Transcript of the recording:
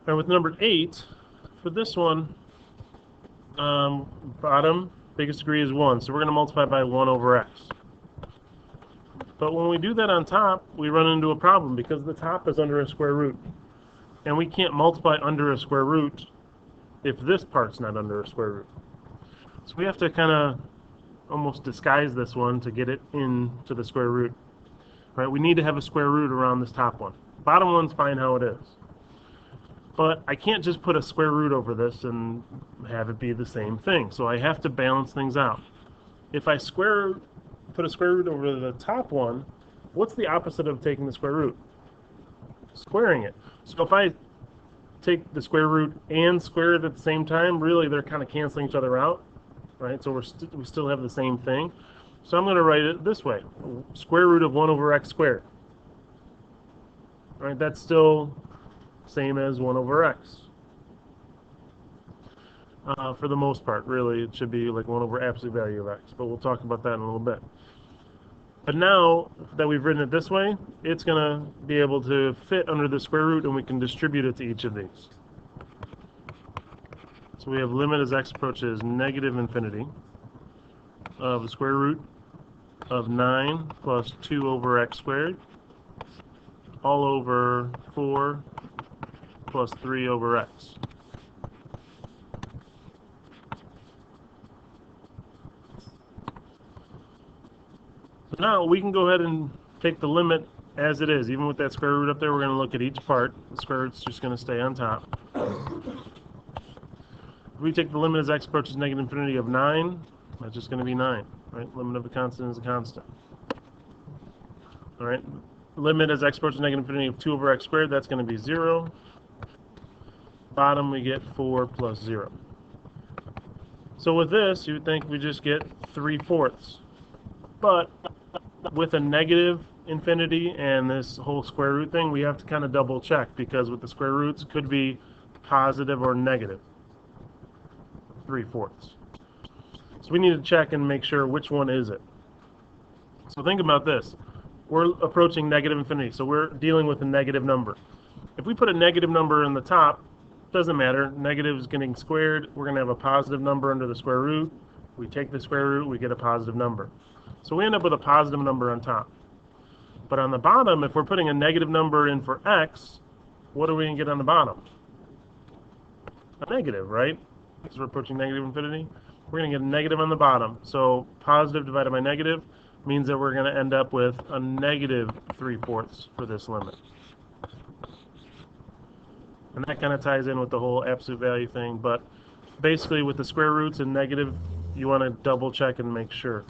All right, with number 8, for this one, bottom, biggest degree is 1, so we're going to multiply by 1 over x. But when we do that on top, we run into a problem because the top is under a square root. And we can't multiply under a square root if this part's not under a square root. So we have to kind of almost disguise this one to get it into the square root. Right? We need to have a square root around this top one. Bottom one's fine how it is. But I can't just put a square root over this and have it be the same thing. So I have to balance things out. If I put a square root over the top one, what's the opposite of taking the square root? Squaring it. So if I take the square root and square it at the same time, really they're kind of canceling each other out, right? So we still have the same thing. So I'm going to write it this way: square root of 1 over x squared. Right? That's still same as 1 over x. For the most part, really, it should be like 1 over absolute value of x, but we'll talk about that in a little bit. But now that we've written it this way, it's going to be able to fit under the square root, and we can distribute it to each of these. So we have limit as x approaches negative infinity of the square root of 9 plus 2 over x squared all over 4 plus 3 over x. So now we can go ahead and take the limit as it is. Even with that square root up there, we're going to look at each part. The square root's just going to stay on top. If we take the limit as x approaches negative infinity of 9, that's just going to be 9. Right? Limit of a constant is a constant. All right. Limit as x approaches negative infinity of 2 over x squared, that's going to be 0. Bottom, we get 4 plus 0. So with this, you would think we just get 3/4. But with a negative infinity and this whole square root thing, we have to kind of double check, because with the square roots, it could be positive or negative 3/4. So we need to check and make sure which one is it. So think about this. We're approaching negative infinity, so we're dealing with a negative number. If we put a negative number in the top, doesn't matter. Negative is getting squared. We're going to have a positive number under the square root. We take the square root, we get a positive number. So we end up with a positive number on top. But on the bottom, if we're putting a negative number in for x, what are we going to get on the bottom? A negative, right? Because we're approaching negative infinity. We're going to get a negative on the bottom. So positive divided by negative means that we're going to end up with a negative 3/4 for this limit. And that kind of ties in with the whole absolute value thing. But basically with the square roots and negative, you want to double check and make sure.